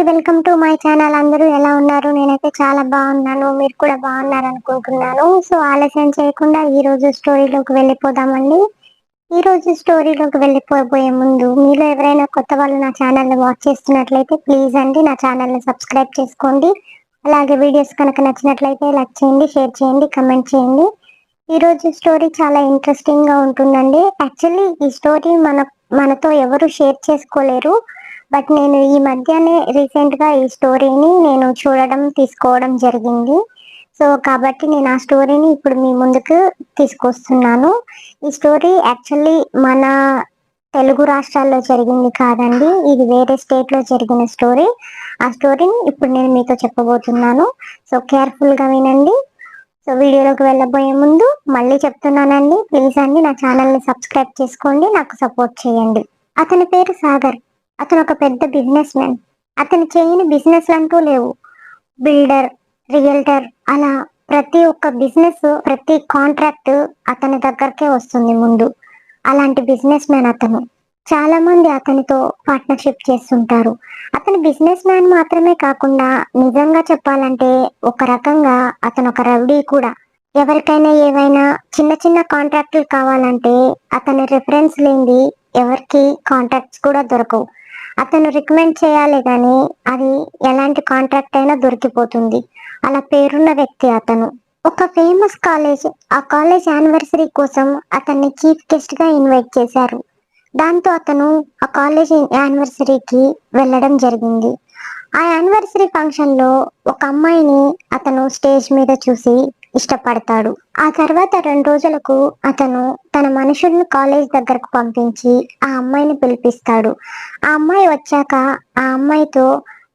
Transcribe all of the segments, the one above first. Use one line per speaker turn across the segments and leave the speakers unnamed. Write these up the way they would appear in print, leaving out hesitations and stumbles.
అండి, welcome to my channel. అందరూ ఎలా ఉన్నారు? నేనైతే చాలా బాగున్నాను. మీరు కూడా బాగున్నారు అనుకుంటున్నాను. సో ఆలస్యం చేయకుండా ఈ రోజు స్టోరీలోకి వెళ్ళిపోదామండి. ఈ రోజు స్టోరీలోకి వెళ్ళిపోబోయే ముందు మీలో ఎవరైనా కొత్త వాళ్ళు నా ఛానల్ని వాచ్ చేస్తున్నట్లయితే ప్లీజ్ అండి నా ఛానల్ని సబ్స్క్రైబ్ చేసుకోండి. అలాగే వీడియోస్ కనుక నచ్చినట్లయితే లైక్ చేయండి, షేర్ చేయండి, కమెంట్ చేయండి. ఈ రోజు స్టోరీ చాలా ఇంట్రెస్టింగ్ గా ఉంటుందండి. యాక్చువల్లీ ఈ స్టోరీ మనతో ఎవరు షేర్ చేసుకోలేరు. బట్ నేను ఈ మధ్యనే రీసెంట్ గా ఈ స్టోరీని నేను తీసుకోవడం జరిగింది. సో కాబట్టి నేను ఆ స్టోరీని ఇప్పుడు మీ ముందుకు తీసుకొస్తున్నాను. ఈ స్టోరీ యాక్చువల్లీ మన తెలుగు రాష్ట్రాల్లో జరిగింది కాదండి, ఇది వేరే స్టేట్ లో జరిగిన స్టోరీ. ఆ స్టోరీని ఇప్పుడు నేను మీతో చెప్పబోతున్నాను. సో కేర్ఫుల్ గా వినండి. సో వీడియోలోకి వెళ్ళబోయే ముందు మళ్ళీ చెప్తున్నానండి, ప్లీజ్ అండి నా ఛానల్ని సబ్స్క్రైబ్ చేసుకోండి, నాకు సపోర్ట్ చేయండి. అతని పేరు సాగర్. అతను ఒక పెద్ద బిజినెస్ మ్యాన్. అతను చేయని బిజినెస్ అంటూ లేవు. బిల్డర్, రియల్టర్, అలా ప్రతి ఒక్క బిజినెస్, ప్రతి కాంట్రాక్ట్ అతని దగ్గరకే వస్తుంది ముందు. అలాంటి బిజినెస్ మ్యాన్ అతను. చాలా మంది అతనితో పార్ట్నర్షిప్ చేస్తుంటారు. అతను బిజినెస్ మ్యాన్ మాత్రమే కాకుండా నిజంగా చెప్పాలంటే ఒక రకంగా అతను ఒక రౌడీ కూడా. ఎవరికైనా ఏవైనా చిన్న చిన్న కాంట్రాక్టులు కావాలంటే అతని రిఫరెన్స్ లేనిది ఎవరికి కాంట్రాక్ట్స్ కూడా దొరకవు. అతను రికమెండ్ చేయాలి కానీ అది ఎలాంటి కాంట్రాక్ట్ అయినా దొరికిపోతుంది. అలా పేరున్న వ్యక్తి అతను. ఒక ఫేమస్ కాలేజ్, ఆ కాలేజ్ యానివర్సరీ కోసం అతన్ని చీఫ్ గెస్ట్ గా ఇన్వైట్ చేశారు. దాంతో అతను ఆ కాలేజ్ యానివర్సరీకి వెళ్ళడం జరిగింది. ఆ యానివర్సరీ ఫంక్షన్ లో ఒక అమ్మాయిని అతను స్టేజ్ మీద చూసి ఇష్టపడతాడు. ఆ తర్వాత 2 రోజులకు అతను తన మనుషుల్ని కాలేజ్ దగ్గరకు పంపించి ఆ అమ్మాయిని పిలిపిస్తాడు. ఆ అమ్మాయి వచ్చాక ఆ అమ్మాయితో,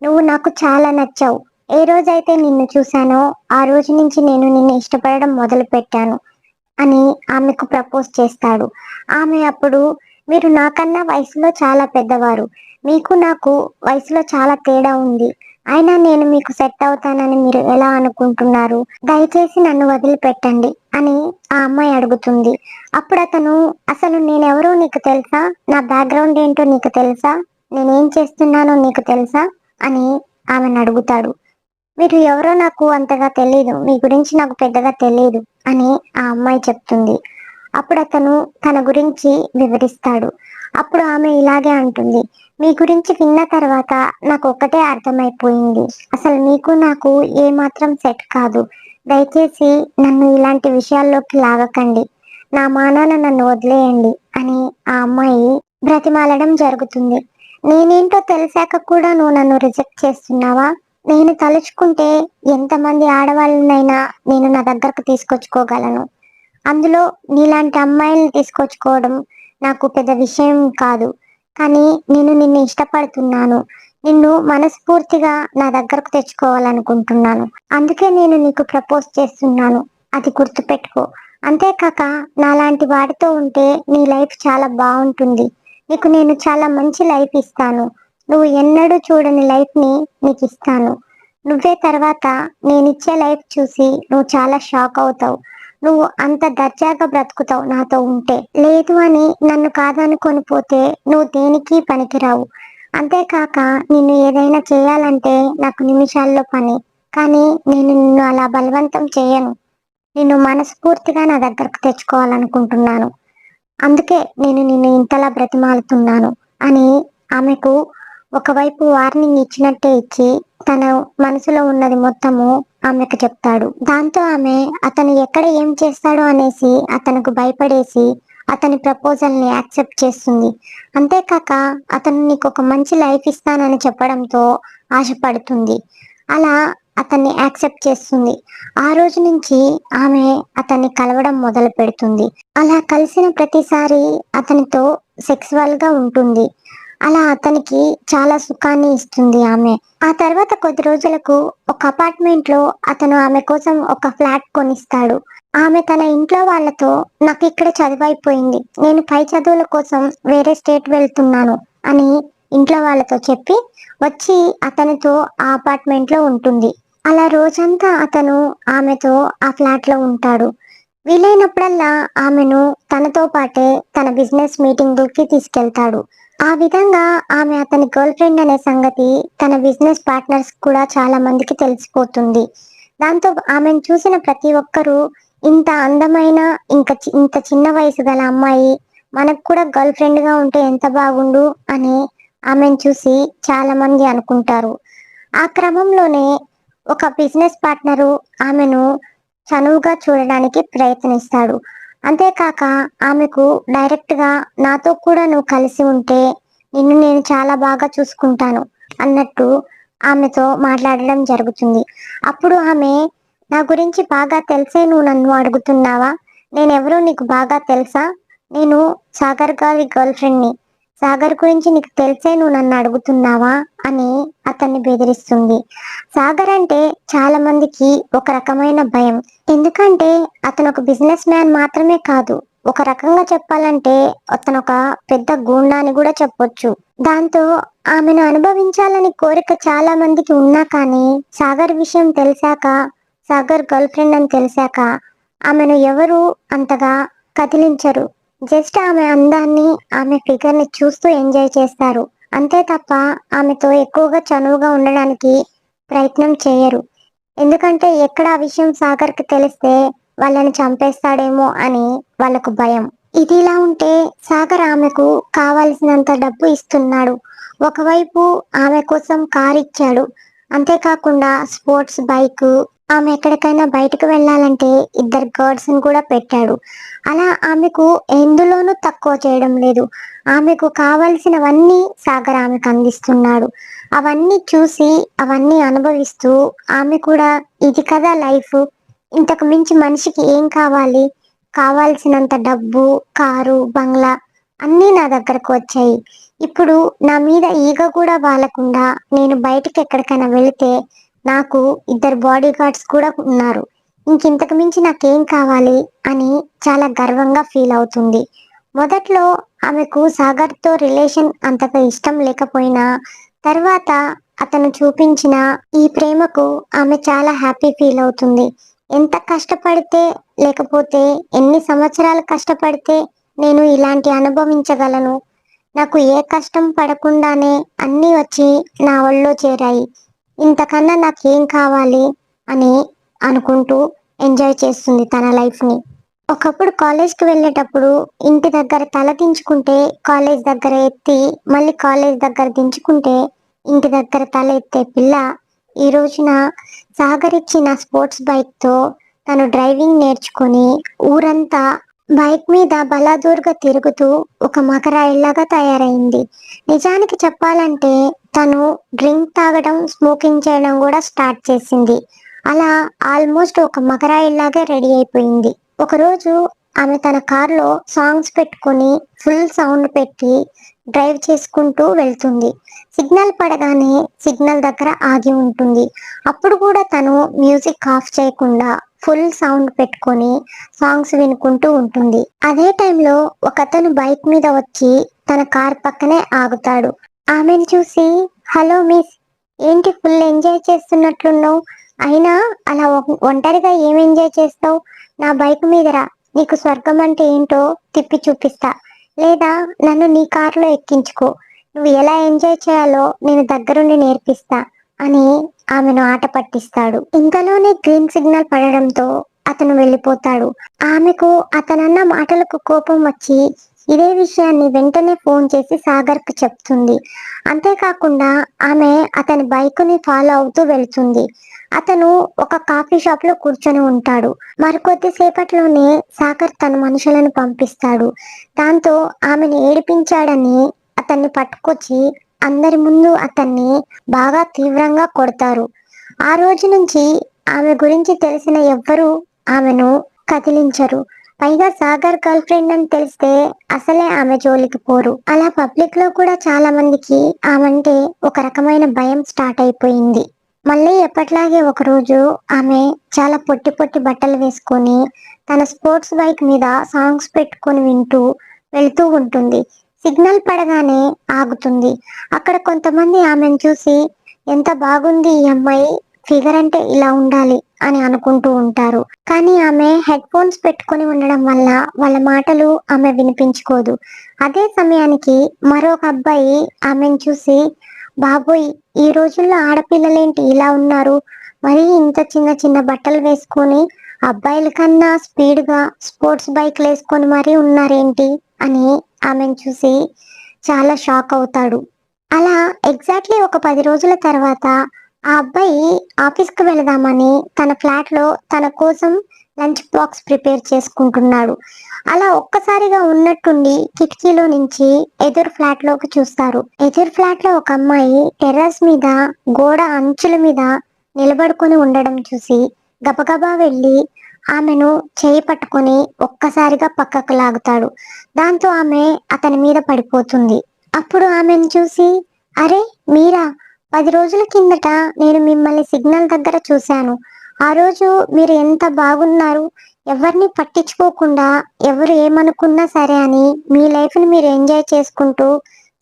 నువ్వు నాకు చాలా నచ్చావు, ఏ రోజైతే నిన్ను చూశానో ఆ రోజు నుంచి నేను నిన్ను ఇష్టపడడం మొదలు పెట్టాను అని ఆమెకు ప్రపోజ్ చేస్తాడు. ఆమె అప్పుడు, మీరు నాకన్నా వయసులో చాలా పెద్దవారు, మీకు నాకు వయసులో చాలా తేడా ఉంది, అయినా నేను మీకు సెట్ అవుతానని మీరు ఎలా అనుకుంటున్నారు? దయచేసి నన్ను వదిలిపెట్టండి అని ఆ అమ్మాయి అడుగుతుంది. అప్పుడు అతను, అసలు నేనెవరో నీకు తెలుసా? నా బ్యాక్గ్రౌండ్ ఏంటో నీకు తెలుసా? నేనేం చేస్తున్నానో నీకు తెలుసా అని ఆమెను అడుగుతాడు. మీరు ఎవరో నాకు అంతగా తెలియదు, మీ గురించి నాకు పెద్దగా తెలియదు అని ఆ అమ్మాయి చెప్తుంది. అప్పుడు అతను తన గురించి వివరిస్తాడు. అప్పుడు ఆమె ఇలాగే అంటుంది, మీ గురించి విన్న తర్వాత నాకు ఒక్కటే అర్థమైపోయింది, అసలు మీకు నాకు ఏ మాత్రం సెట్ కాదు, దయచేసి నన్ను ఇలాంటి విషయాల్లోకి లాగకండి, నా మానాన నన్ను వదిలేయండి అని ఆ అమ్మాయి బ్రతిమాలడం జరుగుతుంది. నేనేంటో తెలిసాక కూడా నువ్వు నన్ను రిజెక్ట్ చేస్తున్నావా? నేను తలుచుకుంటే ఎంతమంది ఆడవాళ్ళనైనా నేను నా దగ్గరకు తీసుకొచ్చుకోగలను, అందులో నీలాంటి అమ్మాయిల్ని తీసుకొచ్చుకోవడం నాకు పెద్ద విషయం కాదు, కానీ నేను నిన్ను ఇష్టపడుతున్నాను, నిన్ను మనస్ఫూర్తిగా నా దగ్గరకు తెచ్చుకోవాలనుకుంటున్నాను, అందుకే నేను నీకు ప్రపోజ్ చేస్తున్నాను, అది గుర్తుపెట్టుకో. అంతేకాక నాలాంటి వాడితో ఉంటే నీ లైఫ్ చాలా బాగుంటుంది, నీకు నేను చాలా మంచి లైఫ్ ఇస్తాను, నువ్వు ఎన్నడూ చూడని లైఫ్ని నీకు ఇస్తాను. నువ్వే తర్వాత నేనిచ్చే లైఫ్ చూసి నువ్వు చాలా షాక్ అవుతావు, నువ్వు అంత దర్జాగా బ్రతుకుతావు నాతో ఉంటే. లేదు అని నన్ను కాదనుకొని పోతే నువ్వు దేనికి పనికిరావు. అంతేకాక నిన్ను ఏదైనా చేయాలంటే నాకు నిమిషాల్లో పని, కానీ నేను నిన్ను అలా బలవంతం చేయను, నిన్ను మనస్ఫూర్తిగా నా దగ్గరకు తెచ్చుకోవాలనుకుంటున్నాను, అందుకే నేను నిన్ను ఇంతలా బ్రతిమాలుతున్నాను అని ఆమెకు ఒకవైపు వార్నింగ్ ఇచ్చినట్టే ఇచ్చి తన మనసులో ఉన్నది మొత్తము ఆమెకు చెప్తాడు. దాంతో ఆమె అతను ఎక్కడ ఏం చేస్తాడో అనేసి అతనికి భయపడేసి అతని ప్రపోజల్ ని యాక్సెప్ట్ చేస్తుంది. అంతేకాక అతను నీకు ఒక మంచి లైఫ్ ఇస్తానని చెప్పడంతో ఆశపడుతుంది. అలా అతన్ని యాక్సెప్ట్ చేస్తుంది. ఆ రోజు నుంచి ఆమె అతన్ని కలవడం మొదలు పెడుతుంది. అలా కలిసిన ప్రతిసారి అతనితో సెక్సువల్ గా ఉంటుంది. అలా అతనికి చాలా సుఖాన్ని ఇస్తుంది ఆమె. ఆ తర్వాత కొద్ది రోజులకు ఒక అపార్ట్మెంట్ లో అతను ఆమె కోసం ఒక ఫ్లాట్ కొనిస్తాడు. ఆమె తన ఇంట్లో వాళ్ళతో, నాకు ఇక్కడ చదువైపోయింది, నేను పై చదువుల కోసం వేరే స్టేట్ వెళ్తున్నాను అని ఇంట్లో వాళ్ళతో చెప్పి వచ్చి అతనితో ఆ అపార్ట్మెంట్ లో ఉంటుంది. అలా రోజంతా అతను ఆమెతో ఆ ఫ్లాట్ లో ఉంటాడు. వీలైనప్పుడల్లా ఆమెను తనతో పాటే తన బిజినెస్ మీటింగులకి తీసుకెళ్తాడు. ఆ విధంగా ఆమె అతని గర్ల్ ఫ్రెండ్ అనే సంగతి తన బిజినెస్ పార్ట్నర్స్ కూడా చాలా మందికి తెలిసిపోతుంది. దాంతో ఆమెను చూసిన ప్రతి ఒక్కరూ ఇంత అందమైన ఇంత చిన్న వయసు గల అమ్మాయి మనకు కూడా గర్ల్ ఫ్రెండ్ గా ఉంటే ఎంత బాగుండు అని ఆమెను చూసి చాలా మంది అనుకుంటారు. ఆ క్రమంలోనే ఒక బిజినెస్ పార్ట్నరు ఆమెను చనువుగా చూడడానికి ప్రయత్నిస్తాడు. అంతేకాక ఆమెకు డైరెక్ట్‌గా నాతో కూడా నువ్వు కలిసి ఉంటే నిన్ను నేను చాలా బాగా చూసుకుంటాను అన్నట్టు ఆమెతో మాట్లాడడం జరుగుతుంది. అప్పుడు ఆమె నా గురించి బాగా తెలిసే నువ్వు నన్ను అడుగుతున్నావా? నేనెవరో నీకు బాగా తెలుసా? నేను సాగర్ గారి గర్ల్ ఫ్రెండ్‌ని. సాగర్ గురించి నీకు తెలిసే నువ్వు నన్ను అడుగుతున్నావా? అని అతన్ని బెదిరిస్తుంది. సాగర్ అంటే చాలా మందికి ఒక రకమైన భయం. ఎందుకంటే అతను ఒక బిజినెస్ మ్యాన్ మాత్రమే కాదు. ఒక రకంగా చెప్పాలంటే అతను ఒక పెద్ద గూండా అని కూడా చెప్పొచ్చు. దాంతో ఆమెను అనుభవించాలని కోరిక చాలా మందికి ఉన్నా కానీ సాగర్ విషయం తెలిసాక, సాగర్ గర్ల్ ఫ్రెండ్ అని తెలిసాక ఆమెను ఎవరు అంతగా కదిలించరు. జస్ట్ ఆమె అందాన్ని, ఆమె ఫిగర్ ని చూస్తూ ఎంజాయ్ చేస్తారు. అంతే తప్ప ఆమెతో ఎక్కువగా చనువుగా ఉండడానికి ప్రయత్నం చేయరు. ఎందుకంటే ఎక్కడ ఆ విషయం సాగర్‌కి తెలిస్తే వాళ్ళని చంపేస్తాడేమో అని వాళ్ళకు భయం. ఇదిలా ఉంటే సాగర్ ఆమెకు కావాల్సినంత డబ్బు ఇస్తున్నాడు. ఒకవైపు ఆమె కోసం కార్ ఇచ్చాడు. అంతేకాకుండా స్పోర్ట్స్ బైకు, ఆమె ఎక్కడికైనా బయటకు వెళ్ళాలంటే ఇద్దరు గార్డ్స్‌ని కూడా పెట్టాడు. అలా ఆమెకు ఎందులోనూ తక్కువ చేయడం లేదు. ఆమెకు కావలసినవన్నీ సాగర్ ఆమెకు అందిస్తున్నాడు. అవన్నీ చూసి, అవన్నీ అనుభవిస్తూ ఆమె కూడా ఇది కదా లైఫ్. ఇంతకు మించి మనిషికి ఏం కావాలి? కావాల్సినంత డబ్బు, కారు, బంగ్లా అన్నీ నా దగ్గరకు వచ్చాయి. ఇప్పుడు నా మీద ఈగ కూడా వాలకుండా నేను బయటికి ఎక్కడికైనా వెళితే నాకు ఇద్దరు బాడీ గార్డ్స్ కూడా ఉన్నారు. ఇంకింతకు మించి నాకేం కావాలి అని చాలా గర్వంగా ఫీల్ అవుతుంది. మొదట్లో ఆమెకు సాగర్‌తో రిలేషన్ అంతగా ఇష్టం లేకపోయినా తర్వాత అతను చూపించిన ఈ ప్రేమకు ఆమె చాలా హ్యాపీ ఫీల్ అవుతుంది. ఎంత కష్టపడితే లేకపోతే ఎన్ని సంవత్సరాలు కష్టపడితే నేను ఇలాంటి అనుభవించగలను. నాకు ఏ కష్టం పడకుండానే అన్నీ వచ్చి నా ఒళ్ళో చేరాయి. ఇంతకన్నా నాకేం కావాలి అని అనుకుంటూ ఎంజాయ్ చేస్తుంది తన లైఫ్‌ని. ఒకప్పుడు కాలేజ్‌కి వెళ్ళేటప్పుడు ఇంటి దగ్గర తల దించుకుంటే కాలేజ్ దగ్గర ఎత్తి, మళ్ళీ కాలేజ్ దగ్గర దించుకుంటే ఇంటి దగ్గర తల ఎత్తే పిల్ల ఈ రోజున సాగర్ ఇచ్చిన స్పోర్ట్స్ బైక్‌తో తను డ్రైవింగ్ నేర్చుకొని ఊరంతా బైక్ మీద బలాదూర్‌గా తిరుగుతూ ఒక మగరాయిలాగా తయారైంది. నిజానికి చెప్పాలంటే తను డ్రింక్ తాగడం, స్మోకింగ్ చేయడం కూడా స్టార్ట్ చేసింది. అలా ఆల్మోస్ట్ ఒక మగరాయిలాగే రెడీ అయిపోయింది. ఒకరోజు ఆమె తన కారులో సాంగ్స్ పెట్టుకొని ఫుల్ సౌండ్ పెట్టి డ్రైవ్ చేసుకుంటూ వెళ్తుంది. సిగ్నల్ పడగానే సిగ్నల్ దగ్గర ఆగి ఉంటుంది. అప్పుడు కూడా తను మ్యూజిక్ ఆఫ్ చేయకుండా ఫుల్ సౌండ్ పెట్టుకొని సాంగ్స్ వినుకుంటూ ఉంటుంది. అదే టైంలో ఒకతను బైక్ మీద వచ్చి తన కార్ పక్కనే ఆగుతాడు. ఆమెను చూసి, హలో మిస్, ఏంటి ఫుల్ ఎంజాయ్ చేస్తున్నట్లున్నావు? అయినా అలా ఒంటరిగా ఏం ఎంజాయ్ చేస్తావు? నా బైక్ మీద రా, నీకు స్వర్గం అంటే ఏంటో తిప్పి చూపిస్తా. లేదా నన్ను నీ కారులో ఎక్కించుకో, నువ్వు ఎలా ఎంజాయ్ చేయాలో నేను దగ్గరుండి నేర్పిస్తా అని ఆమెను ఆట పట్టిస్తాడు. ఇంతలోనే గ్రీన్ సిగ్నల్ పడడంతో అతను వెళ్ళిపోతాడు. ఆమెకు అతనన్న మాటలకు కోపం వచ్చి ఇదే విషయాన్ని వెంటనే ఫోన్ చేసి సాగర్కు చెప్తుంది. అంతేకాకుండా ఆమె అతని బైకుని ఫాలో అవుతూ వెళ్తుంది. అతను ఒక కాఫీ షాప్ లో కూర్చొని ఉంటాడు. మరికొద్ది సేపట్లోనే సాగర్ తన మనుషులను పంపిస్తాడు. దాంతో ఆమెను ఏడిపించాడని అతన్ని పట్టుకొచ్చి అందరి ముందు అతన్ని బాగా తీవ్రంగా కొడతారు. ఆ రోజు నుంచి ఆమె గురించి తెలిసిన ఎవ్వరూ ఆమెను కదిలించరు. పైగా సాగర్ గర్ల్ ఫ్రెండ్ అని తెలిస్తే అసలే ఆమె జోలికి పోరు. అలా పబ్లిక్ లో కూడా చాలా మందికి ఆమంటే ఒక రకమైన భయం స్టార్ట్ అయిపోయింది. మళ్ళీ ఎప్పట్లాగే ఒకరోజు ఆమె చాలా పొట్టి పొట్టి బట్టలు వేసుకొని తన స్పోర్ట్స్ బైక్ మీద సాంగ్స్ పెట్టుకొని వింటూ వెళ్తూ ఉంటుంది. సిగ్నల్ పడగానే ఆగుతుంది. అక్కడ కొంతమంది ఆమెను చూసి ఎంత బాగుంది ఈ అమ్మాయి, ఫిగర్ అంటే ఇలా ఉండాలి అని అనుకుంటూ ఉంటారు. కానీ ఆమె హెడ్ ఫోన్స్ పెట్టుకొని ఉండడం వల్ల వాళ్ళ మాటలు ఆమె వినిపించుకోదు. అదే సమయానికి మరొక అబ్బాయి ఆమెను చూసి, బాబోయ్! ఈ రోజుల్లో ఆడపిల్లలేంటి ఇలా ఉన్నారు? మరీ ఇంత చిన్న చిన్న బట్టలు వేసుకొని అబ్బాయిల కన్నా స్పీడ్‌గా స్పోర్ట్స్ బైక్‌లేసుకొని మరీ ఉన్నారేంటి? అని ఆమెను చూసి చాలా షాక్ అవుతాడు. అలా ఎగ్జాక్ట్‌లీ ఒక 10 రోజుల తర్వాత ఆ అబ్బాయి ఆఫీస్‌కి వెళదామని తన ఫ్లాట్‌లో తన కోసం లంచ్ బాక్స్ ప్రిపేర్ చేసుకుంటున్నాడు. అలా ఒక్కసారిగా ఉన్నట్టుండి కిటికీలో నుంచి ఎదురు ఫ్లాట్‌లోకి చూస్తారు. ఎదురు ఫ్లాట్‌లో ఒక అమ్మాయి టెర్రస్ మీద గోడ అంచుల మీద నిలబడుకొని ఉండడం చూసి గబగబా వెళ్ళి ఆమెను చేయి పట్టుకొని ఒక్కసారిగా పక్కకు లాగుతాడు. దాంతో ఆమె అతని మీద పడిపోతుంది. అప్పుడు ఆమెను చూసి, అరే మీరా, 10 రోజుల కిందట నేను మిమ్మల్ని సిగ్నల్ దగ్గర చూశాను. ఆ రోజు మీరు ఎంత బాగున్నారు, ఎవరిని పట్టించుకోకుండా ఎవరు ఏమనుకున్నా సరే అని మీ లైఫ్ని మీరు ఎంజాయ్ చేసుకుంటూ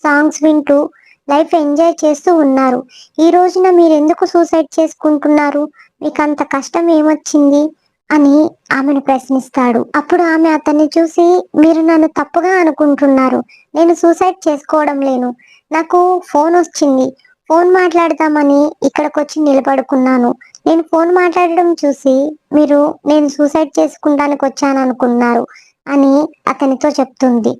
సాంగ్స్ వింటూ లైఫ్ ఎంజాయ్ చేస్తూ ఉన్నారు. ఈ రోజున మీరు ఎందుకు సూసైడ్ చేసుకుంటున్నారు? మీకు అంత కష్టం ఏమొచ్చింది అని ఆమెను ప్రశ్నిస్తాడు. అప్పుడు ఆమె అతన్ని చూసి, మీరు నన్ను తప్పుగా అనుకుంటున్నారు. నేను సూసైడ్ చేసుకోవడం లేను. నాకు ఫోన్ వచ్చింది. ఫోన్ మాట్లాడదామని ఇక్కడికొచ్చి నిలబడుకున్నాను. నేను ఫోన్ మాట్లాడడం చూసి మీరు నేను సూసైడ్ చేసుకుంటానికి వచ్చాననుకున్నారు అని అతనితో చెప్తుంది.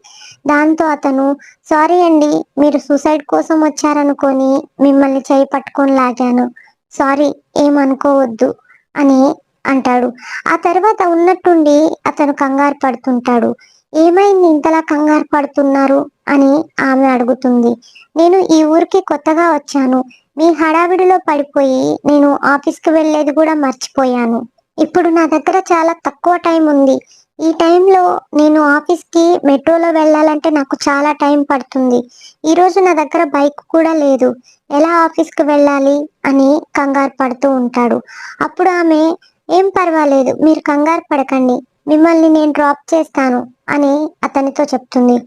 దాంతో అతను, సారీ అండి, మీరు సూసైడ్ కోసం వచ్చారనుకొని మిమ్మల్ని చేయి పట్టుకొని లాగాను. సారీ, ఏమనుకోవద్దు అని అంటాడు. ఆ తర్వాత ఉన్నట్టుండి అతను కంగారు పడుతుంటాడు. ఏమైంది ఇంతలా కంగారు పడుతున్నారు అని ఆమె అడుగుతుంది. నేను ఈ ఊరికి కొత్తగా వచ్చాను. మీ హడావిడిలో పడిపోయి నేను ఆఫీస్కి వెళ్ళేది కూడా మర్చిపోయాను. ఇప్పుడు నా దగ్గర చాలా తక్కువ టైం ఉంది. ఈ టైంలో నేను ఆఫీస్కి మెట్రోలో వెళ్ళాలంటే నాకు చాలా టైం పడుతుంది. ఈరోజు నా దగ్గర బైక్ కూడా లేదు. ఎలా ఆఫీస్కి వెళ్ళాలి అని కంగారు పడుతూ ఉంటాడు. అప్పుడు ఆమె, ఏం పర్వాలేదు, మీరు కంగారు పడకండి, మిమ్మల్ని నేను డ్రాప్ చేస్తాను అని అతనితో చెప్తుంది.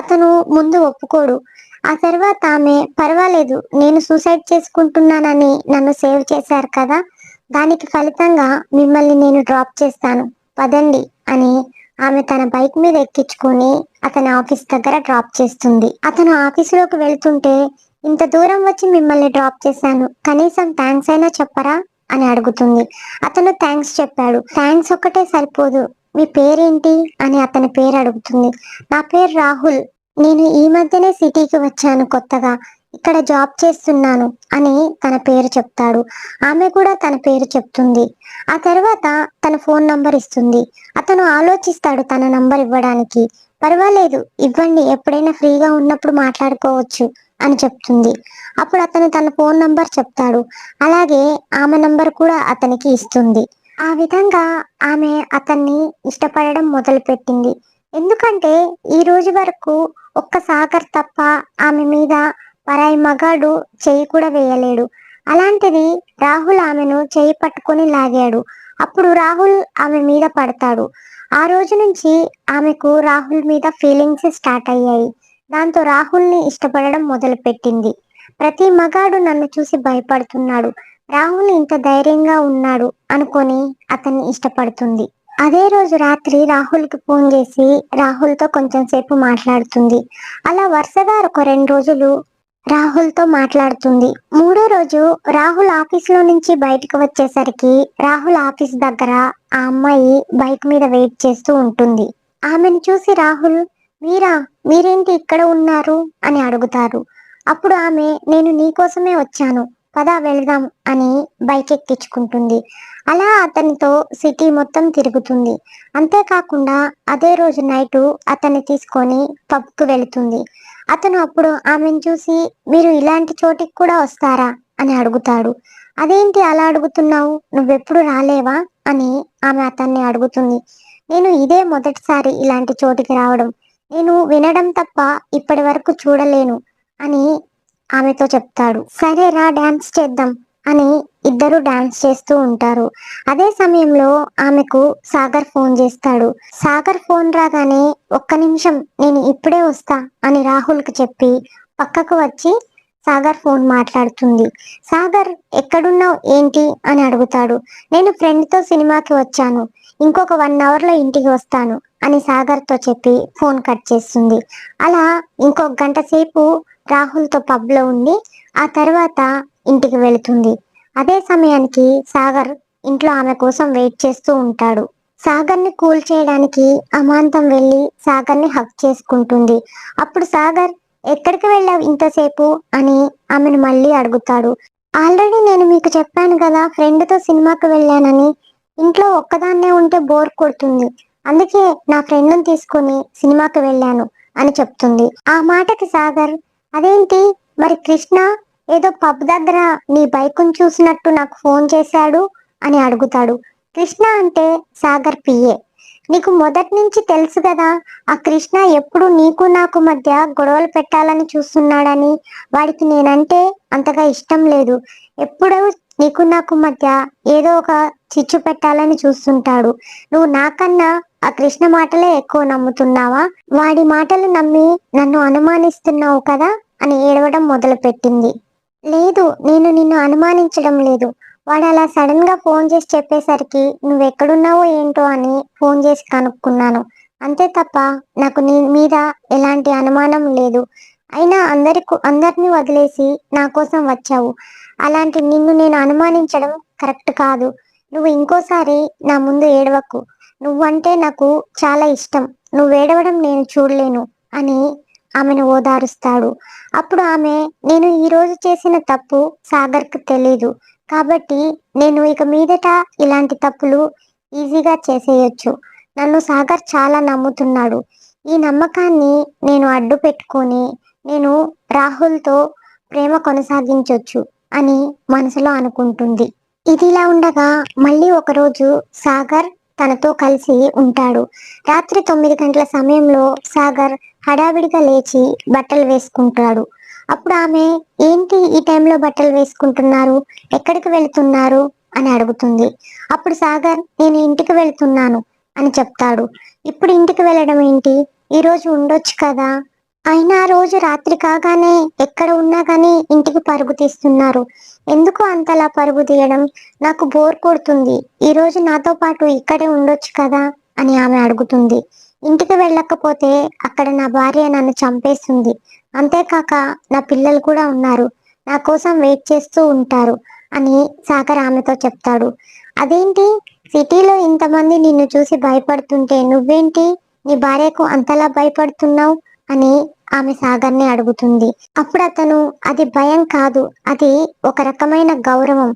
అతను ముందు ఒప్పుకోడు. ఆ తర్వాత ఆమె, పర్వాలేదు, నేను సూసైడ్ చేసుకుంటున్నానని నన్ను సేవ్ చేశారు కదా, దానికి ఫలితంగా మిమ్మల్ని నేను డ్రాప్ చేస్తాను, పదండి అని ఆమె తన బైక్ మీద ఎక్కించుకొని అతని ఆఫీస్ దగ్గర డ్రాప్ చేస్తుంది. అతను ఆఫీసులోకి వెళ్తుంటే, ఇంత దూరం వచ్చి మిమ్మల్ని డ్రాప్ చేశాను, కనీసం థ్యాంక్స్ అయినా చెప్పరా అని అడుగుతుంది. అతను థ్యాంక్స్ చెప్పాడు. థ్యాంక్స్ ఒక్కటే సరిపోదు, మీ పేరేంటి అని అతని పేరు అడుగుతుంది. నా పేరు రాహుల్. నేను ఈ మధ్యనే సిటీకి వచ్చాను కొత్తగా. ఇక్కడ జాబ్ చేస్తున్నాను అని తన పేరు చెప్తాడు. ఆమె కూడా తన పేరు చెప్తుంది. ఆ తర్వాత తన ఫోన్ నంబర్ ఇస్తుంది. అతను ఆలోచిస్తాడు తన నంబర్ ఇవ్వడానికి. పర్వాలేదు, ఇవ్వండి, ఎప్పుడైనా ఫ్రీగా ఉన్నప్పుడు మాట్లాడుకోవచ్చు అని చెప్తుంది. అప్పుడు అతను తన ఫోన్ నంబర్ చెప్తాడు. అలాగే ఆమె నంబర్ కూడా అతనికి ఇస్తుంది. ఆ విధంగా ఆమె అతన్ని ఇష్టపడడం మొదలుపెట్టింది. ఎందుకంటే ఈ రోజు వరకు ఒక్క సాగర్ తప్ప ఆమె మీద పరాయి మగాడు చెయ్యి కూడా వేయలేడు. అలాంటిది రాహుల్ ఆమెను చెయ్యి పట్టుకొని లాగాడు. అప్పుడు రాహుల్ ఆమె మీద పడతాడు. ఆ రోజు నుంచి ఆమెకు రాహుల్ మీద ఫీలింగ్స్ స్టార్ట్ అయ్యాయి. దాంతో రాహుల్ని ఇష్టపడడం మొదలుపెట్టింది. ప్రతి మగాడు నన్ను చూసి భయపడుతున్నాడు, రాహుల్ ఇంత ధైర్యంగా ఉన్నాడు అనుకొని అతన్ని ఇష్టపడుతుంది. అదే రోజు రాత్రి రాహుల్కి ఫోన్ చేసి రాహుల్తో కొంచెం సేపు మాట్లాడుతుంది. అలా వరుసగా ఒక 2 రోజులు రాహుల్తో మాట్లాడుతుంది. మూడో రోజు రాహుల్ ఆఫీస్లో నుంచి బయటకు వచ్చేసరికి రాహుల్ ఆఫీస్ దగ్గర ఆ అమ్మాయి బైక్ మీద వెయిట్ చేస్తూ ఉంటుంది. ఆమెను చూసి రాహుల్, మీరా, మీరేంటి ఇక్కడ ఉన్నారు అని అడుగుతారు. అప్పుడు ఆమె, నేను నీకోసమే వచ్చాను, పద వెళ్దాం అని బైక్ ఎక్కించుకుంటుంది. అలా అతనితో సిటీ మొత్తం తిరుగుతుంది. అంతేకాకుండా అదే రోజు నైటు అతన్ని తీసుకొని పబ్కు వెళుతుంది. అతను అప్పుడు ఆమెను చూసి, మీరు ఇలాంటి చోటికి కూడా వస్తారా అని అడుగుతాడు. అదేంటి అలా అడుగుతున్నావు, నువ్వెప్పుడు రాలేవా అని ఆమె అతన్ని అడుగుతుంది. నేను ఇదే మొదటిసారి ఇలాంటి చోటికి రావడం. నేను వినడం తప్ప ఇప్పటి వరకు చూడలేను అని ఆమెతో చెప్తాడు. సరే రా, డాన్స్ చేద్దాం అని ఇద్దరు డాన్స్ చేస్తూ ఉంటారు. అదే సమయంలో ఆమెకు సాగర్ ఫోన్ చేస్తాడు. సాగర్ ఫోన్ రాగానే, ఒక్క నిమిషం, నేను ఇప్పుడే వస్తా అని రాహుల్కి చెప్పి పక్కకు వచ్చి సాగర్ ఫోన్ మాట్లాడుతుంది. సాగర్ ఎక్కడున్నావు ఏంటి అని అడుగుతాడు. నేను ఫ్రెండ్తో సినిమాకి వచ్చాను, ఇంకొక 1 అవర్లో ఇంటికి వస్తాను అని సాగర్తో చెప్పి ఫోన్ కట్ చేస్తుంది. అలా ఇంకొక గంట సేపు రాహుల్తో పబ్లో ఉండి ఆ తర్వాత ఇంటికి వెళుతుంది. అదే సమయానికి సాగర్ ఇంట్లో ఆమె కోసం వెయిట్ చేస్తూ ఉంటాడు. సాగర్ని కూల్ చేయడానికి అమాంతం వెళ్ళి సాగర్ని హగ్ చేసుకుంటుంది. అప్పుడు సాగర్ ఎక్కడికి వెళ్ళావు ఇంతసేపు అని ఆమెను మళ్ళీ అడుగుతాడు. ఆల్రెడీ నేను మీకు చెప్పాను కదా ఫ్రెండ్తో సినిమాకి వెళ్ళానని. ఇంట్లో ఒక్కదాన్నే ఉంటే బోర్ కొడుతుంది, అందుకే నా ఫ్రెండ్ని తీసుకొని సినిమాకి వెళ్ళాను అని చెప్తుంది. ఆ మాటకి సాగర్, అదేంటి మరి కృష్ణ ఏదో పబ్ దగ్గర నీ బైకును చూసినట్టు నాకు ఫోన్ చేశాడు అని అడుగుతాడు. కృష్ణ అంటే సాగర్ పిఏ. నీకు మొదటి నుంచి తెలుసు కదా, ఆ కృష్ణ ఎప్పుడు నీకు నాకు మధ్య గొడవలు పెట్టాలని చూస్తున్నాడని. వాడికి నేనంటే అంతగా ఇష్టం లేదు, ఎప్పుడూ నీకు నాకు మధ్య ఏదో ఒక చిచ్చు పెట్టాలని చూస్తుంటాడు. నువ్వు నాకన్నా ఆ కృష్ణ మాటలే ఎక్కువ నమ్ముతున్నావా? వాడి మాటలు నమ్మి నన్ను అనుమానిస్తున్నావు కదా అని ఏడవడం మొదలుపెట్టింది. లేదు, నేను నిన్ను అనుమానించడం లేదు. వాడు అలా సడన్ గా ఫోన్ చేసి చెప్పేసరికి నువ్వెక్కడున్నావో ఏంటో అని ఫోన్ చేసి కనుక్కున్నాను, అంతే తప్ప నాకు నీ మీద ఎలాంటి అనుమానం లేదు. అయినా అందరినీ వదిలేసి నా కోసం వచ్చావు. అలాంటి నిన్ను నేను అనుమానించడం కరెక్ట్ కాదు. నువ్వు ఇంకోసారి నా ముందు ఏడవకు. నువ్వంటే నాకు చాలా ఇష్టం, నువ్వు ఏడవడం నేను చూడలేను అని ఆమెను ఓదారుస్తాడు. అప్పుడు ఆమె, నేను ఈరోజు చేసిన తప్పు సాగర్కు తెలీదు కాబట్టి నేను ఇక మీదట ఇలాంటి తప్పులు ఈజీగా చేసేయొచ్చు. నన్ను సాగర్ చాలా నమ్ముతున్నాడు. ఈ నమ్మకాన్ని నేను అడ్డు పెట్టుకొని నేను రాహుల్తో ప్రేమ కొనసాగించొచ్చు అని మనసులో అనుకుంటుంది. ఇదిలా ఉండగా మళ్ళీ ఒకరోజు సాగర్ తనతో కలిసి ఉంటాడు. రాత్రి 9 గంటల సమయంలో సాగర్ హడావిడిగా లేచి బట్టలు వేసుకుంటాడు. అప్పుడు ఆమె, ఏంటి ఈ టైంలో బట్టలు వేసుకుంటున్నారు, ఎక్కడికి వెళుతున్నారు అని అడుగుతుంది. అప్పుడు సాగర్, నేను ఇంటికి వెళ్తున్నాను అని చెప్తాడు. ఇప్పుడు ఇంటికి వెళ్ళడం ఏంటి, ఈరోజు ఉండొచ్చు కదా. అయినా రోజు రాత్రి కాగానే ఎక్కడ ఉన్నా కానీ ఇంటికి పరుగు తీస్తున్నారు, ఎందుకు అంతలా పరుగు తీయడం? నాకు బోర్ కొడుతుంది, ఈరోజు నాతో పాటు ఇక్కడే ఉండొచ్చు కదా అని ఆమె అడుగుతుంది. ఇంటికి వెళ్ళకపోతే అక్కడ నా భార్య నన్ను చంపేస్తుంది, అంతేకాక నా పిల్లలు కూడా ఉన్నారు, నా కోసం వెయిట్ చేస్తూ ఉంటారు అని సాగర్ ఆమెతో చెప్తాడు. అదేంటి, సిటీలో ఇంతమంది నిన్ను చూసి భయపడుతుంటే నువ్వేంటి నీ భార్యకు అంతలా భయపడుతున్నావు అని ఆమె సాగర్ని అడుగుతుంది. అప్పుడు అతను, అది భయం కాదు, అది ఒక రకమైన గౌరవం.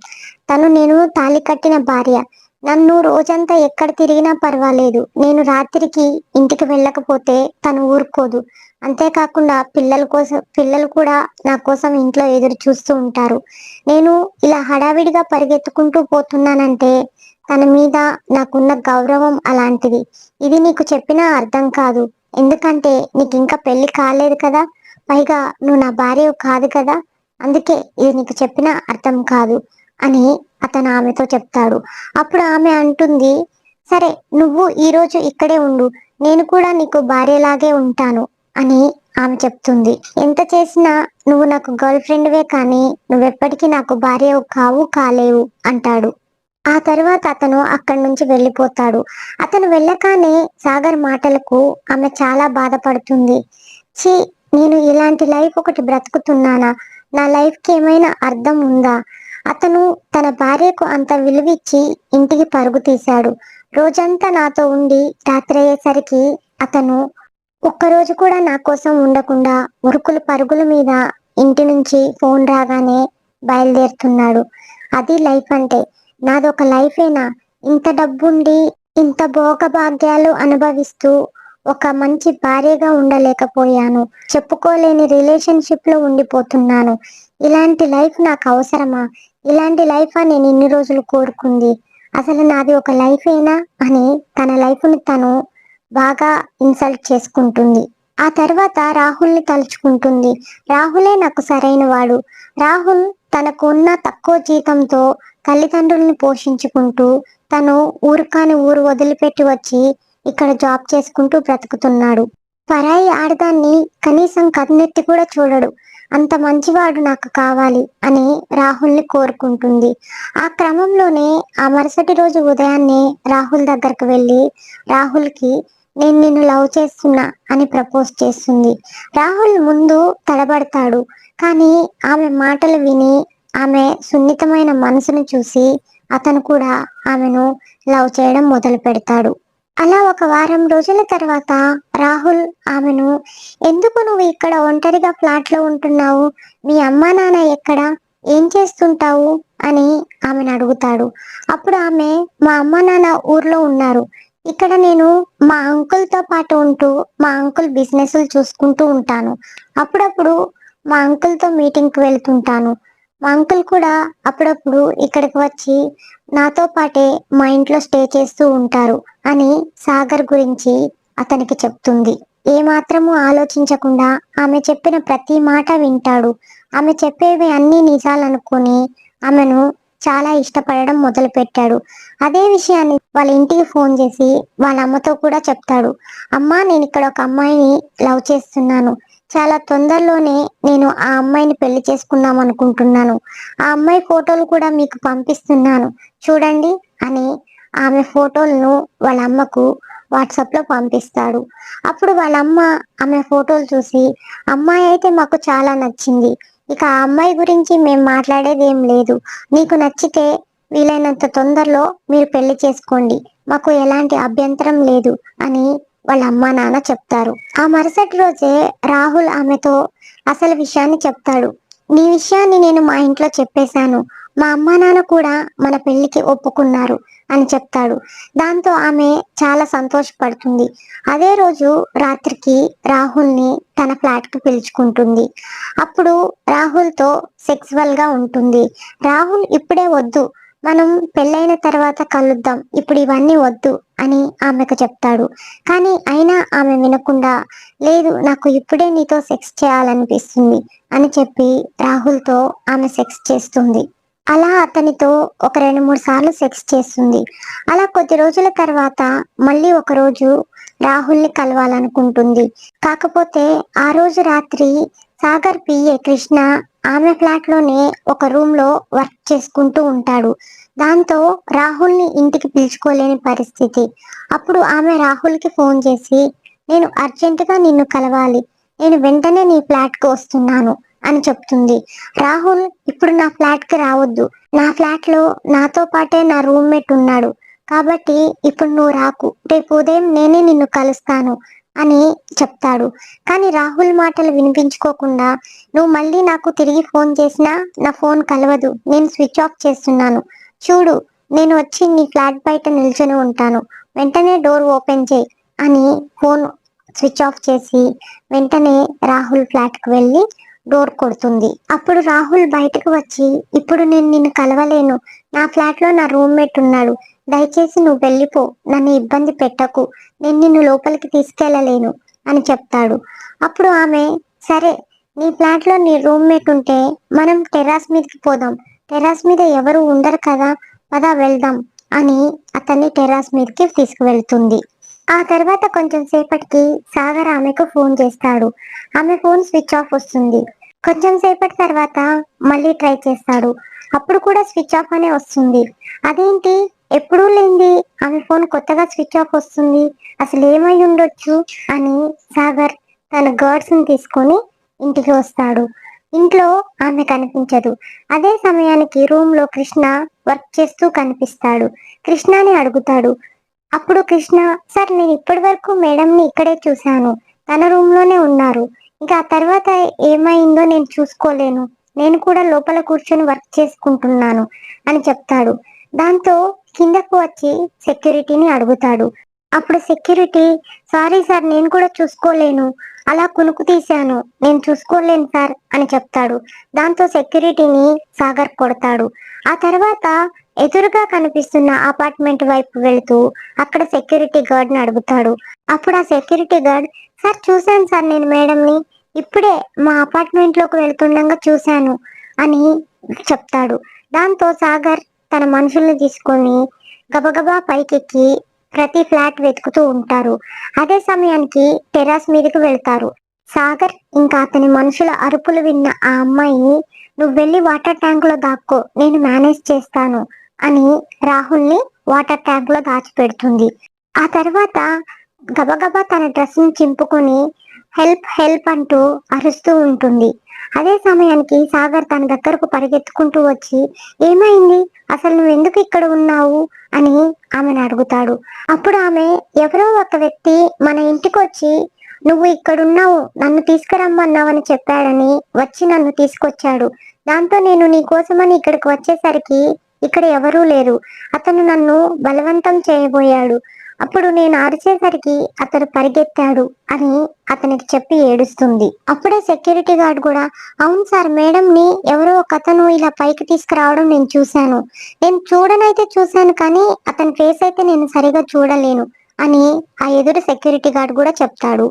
నేను తాళి కట్టిన భార్య, నన్ను రోజంతా ఎక్కడ తిరిగినా పర్వాలేదు, నేను రాత్రికి ఇంటికి వెళ్ళకపోతే తను ఊరుకోదు. అంతేకాకుండా పిల్లలు కూడా నా కోసం ఇంట్లో ఎదురు చూస్తూ ఉంటారు. నేను ఇలా హడావిడిగా పరిగెత్తుకుంటూ పోతున్నానంటే తన మీద నాకున్న గౌరవం అలాంటిది. ఇది నీకు చెప్పినా అర్థం కాదు, ఎందుకంటే నీకు ఇంకా పెళ్లి కాలేదు కదా, పైగా నువ్వు నా భార్య కాదు కదా, అందుకే ఇది నీకు చెప్పినా అర్థం కాదు అని అతను ఆమెతో చెప్తాడు. అప్పుడు ఆమె అంటుంది, సరే నువ్వు ఈరోజు ఇక్కడే ఉండు, నేను కూడా నీకు భార్యలాగే ఉంటాను అని ఆమె చెప్తుంది. ఎంత చేసినా నువ్వు నాకు గర్ల్ ఫ్రెండ్వే కానీ నువ్వెప్పటికీ నాకు భార్య కాలేవు అంటాడు. ఆ తర్వాత అతను అక్కడి నుంచి వెళ్ళిపోతాడు. అతను వెళ్ళగానే సాగర్ మాటలకు ఆమె చాలా బాధపడుతుంది. ఛీ, నేను ఇలాంటి లైఫ్ ఒకటి బ్రతుకుతున్నానా, నా లైఫ్కి ఏమైనా అర్థం ఉందా? అతను తన భార్యకు అంత విలువిచ్చి ఇంటికి పరుగు తీశాడు. రోజంతా నాతో ఉండి రాత్రి అయ్యేసరికి అతను ఒక్కరోజు కూడా నా కోసం ఉండకుండా ఉరుకులు పరుగుల మీద ఇంటి నుంచి ఫోన్ రాగానే బయలుదేరుతున్నాడు. అది లైఫ్ అంటే. నాదొక లైఫేనా? ఇంత డబ్బుండి ఇంత భోగభాగ్యాలు అనుభవిస్తూ ఒక మంచి భార్యగా ఉండలేకపోయాను, చెప్పుకోలేని రిలేషన్షిప్ లో ఉండిపోతున్నాను. ఇలాంటి లైఫ్ నాకు అవసరమా? ఇలాంటి లైఫా నేను ఇన్ని రోజులు కోరుకుంది? అసలు నాది ఒక లైఫేనా అని తన లైఫ్ని తను బాగా ఇన్సల్ట్ చేసుకుంటుంది. ఆ తర్వాత రాహుల్ని తలుచుకుంటుంది. రాహులే నాకు సరైన వాడు. రాహుల్ తనకు ఉన్న తక్కువ జీతంతో తల్లిదండ్రుల్ని పోషించుకుంటూ తను ఊరు వదిలిపెట్టి వచ్చి ఇక్కడ జాబ్ చేసుకుంటూ బ్రతుకుతున్నాడు. పరాయి ఆడదాన్ని కనీసం కన్నెత్తి కూడా చూడడు. అంత మంచివాడు నాకు కావాలి అని రాహుల్ని కోరుకుంటుంది. ఆ క్రమంలోనే ఆ మరుసటి రోజు ఉదయాన్నే రాహుల్ దగ్గరకు వెళ్ళి రాహుల్కి నేను నిన్ను లవ్ చేస్తున్నా అని ప్రపోజ్ చేస్తుంది. రాహుల్ ముందు తడబడతాడు. కానీ ఆమె మాటలు విని ఆమె సున్నితమైన మనసును చూసి అతను కూడా ఆమెను లవ్ చేయడం మొదలు పెడతాడు. అలా ఒక వారం రోజుల తర్వాత రాహుల్ ఆమెను ఎందుకు నువ్వు ఇక్కడ ఒంటరిగా ఫ్లాట్లో ఉంటున్నావు? మీ అమ్మా నాన్న ఎక్కడ? ఏం చేస్తుంటావు? అని ఆమెను అడుగుతాడు. అప్పుడు ఆమె మా అమ్మా నాన్న ఊర్లో ఉన్నారు. ఇక్కడ నేను మా అంకుల్తో పాటు ఉంటూ మా అంకుల్ బిజినెస్లు చూసుకుంటూ ఉంటాను. అప్పుడప్పుడు మా అంకుల్తో మీటింగ్కి వెళ్తుంటాను. మా అంకుల్ కూడా అప్పుడప్పుడు ఇక్కడికి వచ్చి నాతో పాటే మా ఇంట్లో స్టే చేస్తూ ఉంటారు అని సాగర్ గురించి అతనికి చెప్తుంది. ఏమాత్రము ఆలోచించకుండా ఆమె చెప్పిన ప్రతి మాట వింటాడు. ఆమె చెప్పేవి అన్ని నిజాలనుకొని ఆమెను చాలా ఇష్టపడడం మొదలు పెట్టాడు. అదే విషయాన్ని వాళ్ళ ఇంటికి ఫోన్ చేసి వాళ్ళ అమ్మతో కూడా చెప్తాడు. అమ్మా, నేను ఇక్కడ ఒక అమ్మాయిని లవ్ చేస్తున్నాను. చాలా తొందరలోనే నేను ఆ అమ్మాయిని పెళ్లి చేసుకుందాం అనుకుంటున్నాను. ఆ అమ్మాయి ఫోటోలు కూడా మీకు పంపిస్తున్నాను చూడండి అని ఆమె ఫోటోలను వాళ్ళ అమ్మకు వాట్సాప్లో పంపిస్తాడు. అప్పుడు వాళ్ళ అమ్మ ఆమె ఫోటోలు చూసి అమ్మాయి అయితే మాకు చాలా నచ్చింది. ఇక ఆ అమ్మాయి గురించి మేము మాట్లాడేది ఏం లేదు. నీకు నచ్చితే వీలైనంత తొందరలో మీరు పెళ్లి చేసుకోండి. మాకు ఎలాంటి అభ్యంతరం లేదు అని వాళ్ళ అమ్మా నాన్న చెప్తారు. ఆ మరుసటి రోజే రాహుల్ ఆమెతో అసలు విషయాన్ని చెప్తాడు. నీ విషయాన్ని నేను మా ఇంట్లో చెప్పేశాను. మా అమ్మా నాన్న కూడా మన పెళ్లికి ఒప్పుకున్నారు అని చెప్తాడు. దాంతో ఆమె చాలా సంతోషపడుతుంది. అదే రోజు రాత్రికి రాహుల్ని తన ఫ్లాట్కి పిలుచుకుంటుంది. అప్పుడు రాహుల్తో సెక్సువల్గా ఉంటుంది. రాహుల్ ఇప్పుడే వద్దు, మనం పెళ్ళైన తర్వాత కలుద్దాం, ఇప్పుడు ఇవన్నీ వద్దు అని ఆమెకు చెప్తాడు. కానీ అయినా ఆమె వినకుండా లేదు, నాకు ఇప్పుడే నీతో సెక్స్ చేయాలనిపిస్తుంది అని చెప్పి రాహుల్తో ఆమె సెక్స్ చేస్తుంది. అలా అతనితో ఒక 2-3 సార్లు సెక్స్ చేస్తుంది. అలా కొద్ది రోజుల తర్వాత మళ్ళీ ఒక రోజు రాహుల్ని కలవాలనుకుంటుంది. కాకపోతే ఆ రోజు రాత్రి సాగర్ పిఏ కృష్ణ ఆమె ఫ్లాట్లోనే ఒక రూమ్లో వర్క్ చేసుకుంటూ ఉంటాడు. దాంతో రాహుల్ని ఇంటికి పిలుచుకోలేని పరిస్థితి. అప్పుడు ఆమె రాహుల్కి ఫోన్ చేసి నేను అర్జెంటుగా నిన్ను కలవాలి, నేను వెంటనే నీ ఫ్లాట్కి వస్తున్నాను అని చెప్తుంది. రాహుల్ ఇప్పుడు నా ఫ్లాట్కి రావద్దు, నా ఫ్లాట్లో నాతో పాటే నా రూమ్మేట్ ఉన్నాడు కాబట్టి ఇప్పుడు నువ్వు రాకు, రేపు ఉదయం నేనే నిన్ను కలుస్తాను అని చెప్తాడు. కానీ రాహుల్ మాటలు వినిపించుకోకుండా నువ్వు మళ్ళీ నాకు తిరిగి ఫోన్ చేసినా నా ఫోన్ కలవదు, నేను స్విచ్ ఆఫ్ చేస్తున్నాను, చూడు నేను వచ్చి నీ ఫ్లాట్ బయట నిల్చొని ఉంటాను, వెంటనే డోర్ ఓపెన్ చేయి అని ఫోన్ స్విచ్ ఆఫ్ చేసి వెంటనే రాహుల్ ఫ్లాట్కి వెళ్ళి డోర్ కొడుతుంది. అప్పుడు రాహుల్ బయటకు వచ్చి ఇప్పుడు నేను నిన్ను కలవలేను, నా ఫ్లాట్లో నా రూమ్మేట్ ఉన్నాడు, దయచేసి నువ్వు వెళ్ళిపో, నన్ను ఇబ్బంది పెట్టకు, నేను నిన్ను లోపలికి తీసుకెళ్ళలేను అని చెప్తాడు. అప్పుడు ఆమె సరే, నీ ఫ్లాట్లో నీ రూమ్మేట్ ఉంటే మనం టెర్రాస్ మీదకి పోదాం, టెర్రాస్ మీద ఎవరు ఉండరు కదా, పద వెళ్దాం అని అతన్ని టెర్రాస్ మీదకి తీసుకువెళ్తుంది. ఆ తర్వాత కొంచెం సేపటికి సాగర్ ఆమెకు ఫోన్ చేస్తాడు. ఆమె ఫోన్ స్విచ్ ఆఫ్ వస్తుంది. కొంచెం సేపటి తర్వాత మళ్ళీ ట్రై చేస్తాడు. అప్పుడు కూడా స్విచ్ ఆఫ్ అనే వస్తుంది. అదేంటి, ఎప్పుడూ లేంది ఆమె ఫోన్ కొత్తగా స్విచ్ ఆఫ్ వస్తుంది, అసలు ఏమై ఉండొచ్చు అని సాగర్ తన గర్డ్స్ని తీసుకొని ఇంటికి వస్తాడు. ఇంట్లో ఆమె కనిపించదు. అదే సమయానికి రూమ్ లో కృష్ణ వర్క్ చేస్తూ కనిపిస్తాడు. కృష్ణని అడుగుతాడు. అప్పుడు కృష్ణ సార్, నేను ఇప్పటి వరకు మేడంని ఇక్కడే చూశాను, తన రూమ్ లోనే ఉన్నారు, ఇంకా ఆ తర్వాత ఏమైందో నేను చూసుకోలేను, నేను కూడా లోపల కూర్చొని వర్క్ చేసుకుంటున్నాను అని చెప్తాడు. దాంతో కిందకు వచ్చి సెక్యూరిటీని అడుగుతాడు. అప్పుడు సెక్యూరిటీ సారీ సార్, నేను కూడా చూసుకోలేను, అలా కునుకు తీశాను, నేను చూసుకోలేను సార్ అని చెప్తాడు. దాంతో సెక్యూరిటీని సాగర్ కొడతాడు. ఆ తర్వాత ఎదురుగా కనిపిస్తున్న అపార్ట్మెంట్ వైపు వెళుతూ అక్కడ సెక్యూరిటీ గార్డ్ ని అడుగుతాడు. అప్పుడు ఆ సెక్యూరిటీ గార్డ్ సార్, చూశాను సార్, నేను మేడంని ఇప్పుడే మా అపార్ట్మెంట్ లోకి వెళ్తుండగా చూశాను అని చెప్తాడు. దాంతో సాగర్ తన మనుషుల్ని తీసుకొని గబగబా పైకెక్కి ప్రతి ఫ్లాట్ వెతుకుతూ ఉంటారు. అదే సమయానికి టెర్రస్ మీదకి వెళ్తారు. సాగర్ ఇంకా అతని మనుషుల అరుపులు విన్న ఆ అమ్మాయి, నువ్వు వెళ్ళి వాటర్ ట్యాంక్ లో దాక్కో, నేను మేనేజ్ చేస్తాను అని రాహుల్ని వాటర్ ట్యాంక్ లో దాచిపెడుతుంది. ఆ తర్వాత గబగబా తన డ్రెస్ ని చింపుకొని హెల్ప్ హెల్ప్ అంటూ అరుస్తూ ఉంటుంది. అదే సమయానికి సాగర్ తన దగ్గరకు పరిగెత్తుకుంటూ వచ్చి, ఏమైంది, అసలు నువ్వు ఎందుకు ఇక్కడ ఉన్నావు అని ఆమెను అడుగుతాడు. అప్పుడు ఆమె, ఎవరో ఒక వ్యక్తి మన ఇంటికి వచ్చి నువ్వు ఇక్కడున్నావు, నన్ను తీసుకురమ్మన్నావని చెప్పాడని వచ్చి నన్ను తీసుకొచ్చాడు. దాంతో నేను నీ కోసమని ఇక్కడికి వచ్చేసరికి ఇక్కడ ఎవరూ లేరు. అతను నన్ను బలవంతం చేయబోయాడు. అప్పుడు నేను అరిచేసరికి అతను పరిగెత్తాడు అని అతనికి చెప్పి ఏడుస్తుంది. అప్పుడే సెక్యూరిటీ గార్డ్ కూడా, అవును సార్, మేడంని ఎవరో ఒక అతను ఇలా పైకి తీసుకురావడం నేను చూశాను. నేను చూడనైతే చూశాను కానీ అతని ఫేస్ అయితే నేను సరిగా చూడలేను అని ఆ ఎదురు సెక్యూరిటీ గార్డ్ కూడా చెప్తాడు.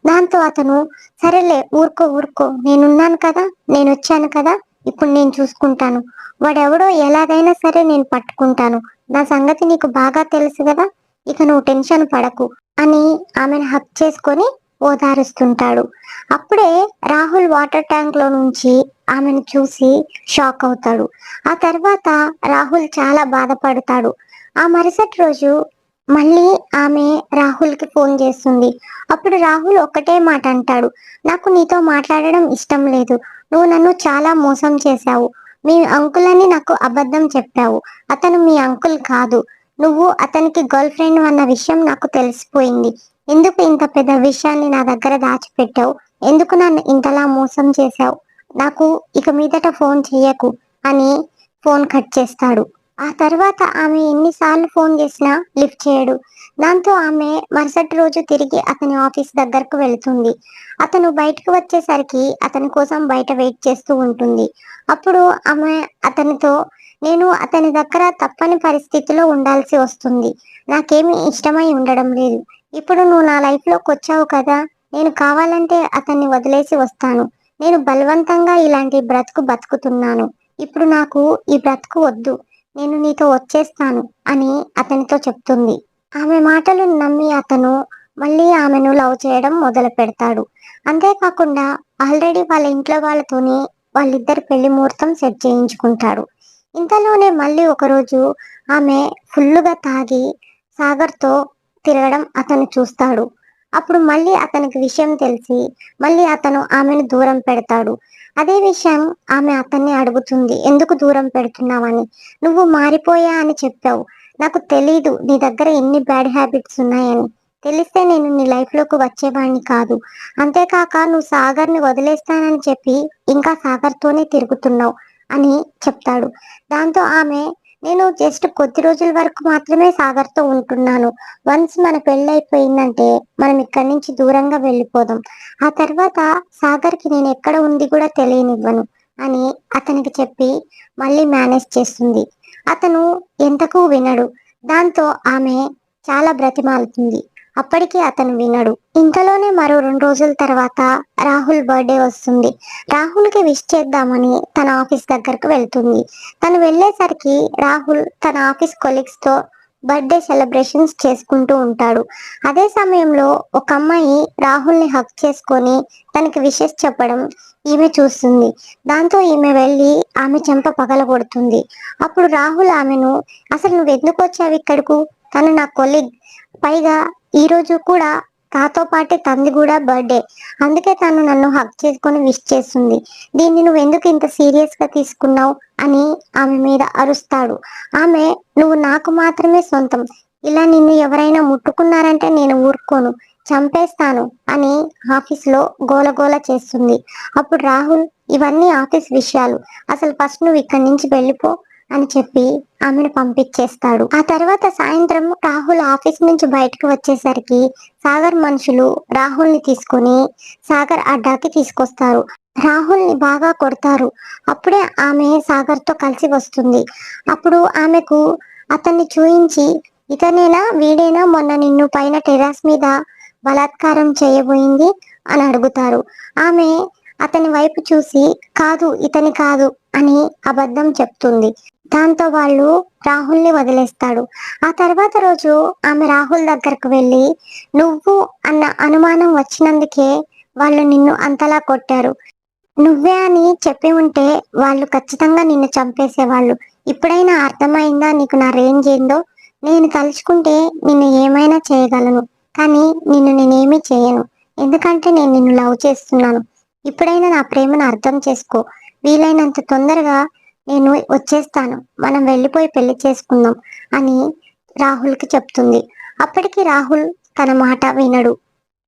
దాంతో అతను, సరేలే ఊరుకో ఊరుకో, నేనున్నాను కదా, నేను వచ్చాను కదా, ఇప్పుడు నేను చూసుకుంటాను. వాడెవడో ఎలాగైనా సరే నేను పట్టుకుంటాను. నా సంగతి నీకు బాగా తెలుసు కదా, ఇక నువ్వు టెన్షన్ పడకు అని ఆమెను హక్ చేసుకొని ఓదారుస్తుంటాడు. అప్పుడే రాహుల్ వాటర్ ట్యాంక్ లో నుంచి ఆమెను చూసి షాక్ అవుతాడు. ఆ తర్వాత రాహుల్ చాలా బాధపడతాడు. ఆ మరుసటి రోజు మళ్ళీ ఆమె రాహుల్ కి ఫోన్ చేస్తుంది. అప్పుడు రాహుల్ ఒక్కటే మాట అంటాడు, నాకు నీతో మాట్లాడడం ఇష్టం లేదు. నువ్వు నన్ను చాలా మోసం చేశావు. మీ అంకుల్ అని నాకు అబద్ధం చెప్పావు. అతను మీ అంకుల్ కాదు. నువ్వు అతనికి గర్ల్ ఫ్రెండ్ అన్న విషయం నాకు తెలిసిపోయింది. ఎందుకు ఇంత పెద్ద విషయాన్ని నా దగ్గర దాచిపెట్టావు? ఎందుకు నన్ను ఇంతలా మోసం చేశావు? నాకు ఇక మీదట ఫోన్ చెయ్యకు అని ఫోన్ కట్ చేస్తాడు. ఆ తర్వాత ఆమె ఎన్నిసార్లు ఫోన్ చేసినా లిఫ్ట్ చేయడు. దాంతో ఆమె మరుసటి రోజు తిరిగి అతని ఆఫీస్ దగ్గరకు వెళుతుంది. అతను బయటకు వచ్చేసరికి అతని కోసం బయట వెయిట్ చేస్తూ ఉంటుంది. అప్పుడు ఆమె అతనితో, నేను అతని దగ్గర తప్పని పరిస్థితిలో ఉండాల్సి వస్తుంది. నాకేమీ ఇష్టమై ఉండడం లేదు. ఇప్పుడు నువ్వు నా లైఫ్లోకి వచ్చావు కదా, నేను కావాలంటే అతన్ని వదిలేసి వస్తాను. నేను బలవంతంగా ఇలాంటి బ్రతుకు బతుకుతున్నాను. ఇప్పుడు నాకు ఈ బ్రతుకు వద్దు. నేను నీతో వచ్చేస్తాను అని అతనితో చెప్తుంది. ఆమె మాటలు నమ్మి అతను మళ్ళీ ఆమెను లవ్ చేయడం మొదలు పెడతాడు. అంతేకాకుండా ఆల్రెడీ వాళ్ళ ఇంట్లో వాళ్ళతోని వాళ్ళిద్దరి పెళ్లి ముహూర్తం సెట్ చేయించుకుంటాడు. ఇంతలోనే మళ్ళీ ఒకరోజు ఆమె ఫుల్లుగా తాగి సాగర్తో తిరగడం అతను చూస్తాడు. అప్పుడు మళ్ళీ అతనికి విషయం తెలిసి మళ్ళీ అతను ఆమెను దూరం పెడతాడు. అదే విషయం ఆమె అతన్ని అడుగుతుంది, ఎందుకు దూరం పెడుతున్నావని. నువ్వు మారిపోయా అని చెప్పావు. నాకు తెలీదు నీ దగ్గర ఎన్ని బ్యాడ్ హ్యాబిట్స్ ఉన్నాయని. తెలిస్తే నేను నీ లైఫ్లోకి వచ్చేవాడిని కాదు. అంతేకాక నువ్వు సాగర్ని వదిలేస్తానని చెప్పి ఇంకా సాగర్తోనే తిరుగుతున్నావు అని చెప్తాడు. దాంతో ఆమె, నేను జస్ట్ కొద్ది రోజుల వరకు మాత్రమే సాగర్తో ఉంటున్నాను. వన్స్ మన పెళ్ళి అయిపోయిందంటే మనం ఇక్కడి నుంచి దూరంగా వెళ్ళిపోదాం. ఆ తర్వాత సాగర్కి నేను ఎక్కడ ఉంది కూడా తెలియనివ్వను అని అతనికి చెప్పి మళ్ళీ మేనేజ్ చేస్తుంది. అతను ఎంతకు వినడు. దాంతో ఆమె చాలా బ్రతిమాలుతుంది. అప్పటికి అతను వినడు. ఇంతలోనే మరో 2 రోజుల తర్వాత రాహుల్ బర్త్డే వస్తుంది. రాహుల్ కి విష్ చేద్దామని తన ఆఫీస్ దగ్గరకు వెళ్తుంది. తను వెళ్ళేసరికి రాహుల్ తన ఆఫీస్ కొలీగ్స్ తో బర్త్డే సెలబ్రేషన్స్ చేసుకుంటూ ఉంటాడు. అదే సమయంలో ఒక అమ్మాయి రాహుల్ ని హక్ చేసుకొని తనకి విషెస్ చెప్పడం ఈమె చూస్తుంది. దాంతో ఈమె వెళ్ళి ఆమె చెంప పగలగొడుతుంది. అప్పుడు రాహుల్ ఆమెను, అసలు నువ్వు ఎందుకు వచ్చావు ఇక్కడకు? తను నా కొలీగ్, పైగా ఈ రోజు కూడా నాతో పాటే తంది కూడా బర్త్డే. అందుకే తను నన్ను హక్ చేసుకొని విష్ చేస్తుంది. దీన్ని నువ్వు ఎందుకు ఇంత సీరియస్ గా తీసుకున్నావు అని ఆమె మీద అరుస్తాడు. ఆమె, నువ్వు నాకు మాత్రమే సొంతం. ఇలా నిన్ను ఎవరైనా ముట్టుకున్నారంటే నేను ఊరుకోను, చంపేస్తాను అని ఆఫీస్లో గోలగోల చేస్తుంది. అప్పుడు రాహుల్, ఇవన్నీ ఆఫీస్ విషయాలు, అసలు ఫస్ట్ నువ్వు ఇక్కడి నుంచి వెళ్ళిపో అని చెప్పి ఆమెను పంపించేస్తాడు. ఆ తర్వాత సాయంత్రం రాహుల్ ఆఫీస్ నుంచి బయటకు వచ్చేసరికి సాగర్ మనుషులు రాహుల్ ని తీసుకొని సాగర్ అడ్డాకి తీసుకొస్తారు. రాహుల్ ని బాగా కొడతారు. అప్పుడే ఆమె సాగర్ తో కలిసి వస్తుంది. అప్పుడు ఆమెకు అతన్ని చూయించి, ఇతనేనా, వీడేనా మొన్న నిన్ను పైన టెర్రస్ మీద బలాత్కారం చేయబోయింది అని అడుగుతారు. ఆమె అతని వైపు చూసి, కాదు ఇతని కాదు అని అబద్ధం చెప్తుంది. దాంతో వాళ్ళు రాహుల్ ని వదిలేస్తాడు. ఆ తర్వాత రోజు ఆమె రాహుల్ దగ్గరకు వెళ్ళి, నువ్వు అన్న అనుమానం వచ్చినందుకే వాళ్ళు నిన్ను అంతలా కొట్టారు. నువ్వే అని చెప్పి ఉంటే వాళ్ళు ఖచ్చితంగా నిన్ను చంపేసేవాళ్ళు. ఇప్పుడైనా అర్థమైందా నీకు నా రేంజ్ ఏందో? నేను తలుచుకుంటే నిన్ను ఏమైనా చేయగలను. కానీ నిన్ను నేనేమీ చేయను. ఎందుకంటే నేను నిన్ను లవ్ చేస్తున్నాను. ఇప్పుడైనా నా ప్రేమను అర్థం చేసుకో. వీలైనంత తొందరగా నేను వచ్చేస్తాను. మనం వెళ్ళిపోయి పెళ్లి చేసుకుందాం అని రాహుల్‌కి చెప్తుంది. అప్పటికి రాహుల్ తన మాట వినడు.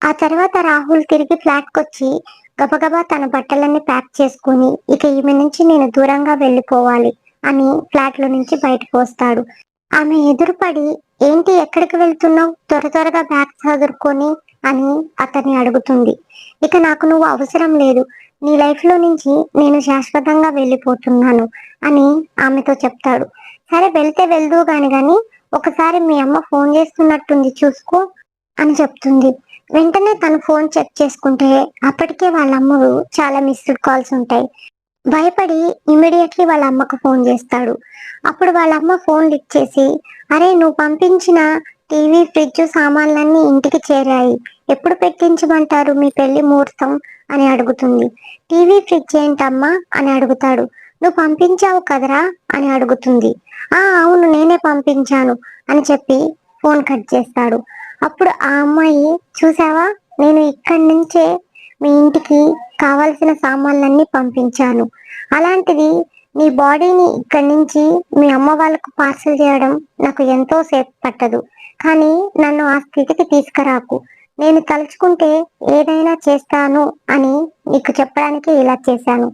ఆ తర్వాత రాహుల్ తిరిగి ఫ్లాట్‌కొచ్చి గబగబా తన బట్టలన్నీ ప్యాక్ చేసుకొని ఇక ఈమె నుంచి నేను దూరంగా వెళ్ళిపోవాలి అని ఫ్లాట్‌లో నుంచి బయటకు వస్తాడు. ఆమె ఎదురుపడి ఏంటి ఎక్కడికి వెళ్తున్నావు? త్వర త్వరగా బ్యాగ్ సదురుకొని అని అతన్ని అడుగుతుంది. ఇక నాకు నువ్వు అవసరం లేదు. నీ లైఫ్‌లో నుంచి నేను శాశ్వతంగా వెళ్ళిపోతున్నాను అని ఆమెతో చెప్తాడు. సరే వెళ్తే వెళ్దువు గాని ఒకసారి మీ అమ్మ ఫోన్ చేస్తున్నట్టుంది చూసుకో అని చెప్తుంది. వెంటనే తను ఫోన్ చెక్ చేసుకుంటే అప్పటికే వాళ్ళ అమ్మకు చాలా మిస్డ్ కాల్స్ ఉంటాయి. భయపడి ఇమ్మీడియట్లీ వాళ్ళ అమ్మకు ఫోన్ చేస్తాడు. అప్పుడు వాళ్ళ అమ్మ ఫోన్ లిఫ్ట్ చేసి, అరే నువ్వు పంపించిన టీవీ, ఫ్రిడ్జ్ సామాన్లన్నీ ఇంటికి చేరాయి. ఎప్పుడు పెట్టించమంటారు మీ పెళ్లి ముహూర్తం అని అడుగుతుంది. టీవీ, ఫ్రిడ్జ్ ఏంటమ్మా అని అడుగుతాడు. నువ్వు పంపించావు కదరా అని అడుగుతుంది. ఆ అవును నేనే పంపించాను అని చెప్పి ఫోన్ కట్ చేస్తాడు. అప్పుడు ఆ అమ్మాయి చూసావా నేను ఇక్కడి నుంచే మీ ఇంటికి కావాల్సిన సామాన్లన్నీ పంపించాను. అలాంటిది నీ బాడీని ఇక్కడి నుంచి మీ అమ్మ వాళ్ళకు పార్సల్ చేయడం నాకు ఎంతో సేపు పట్టదు. కానీ నన్ను ఆ స్థితికి తీసుకురాకు. నేను తలుచుకుంటే ఏదైనా చేస్తాను అని నీకు చెప్పడానికి ఇలా చేశాను.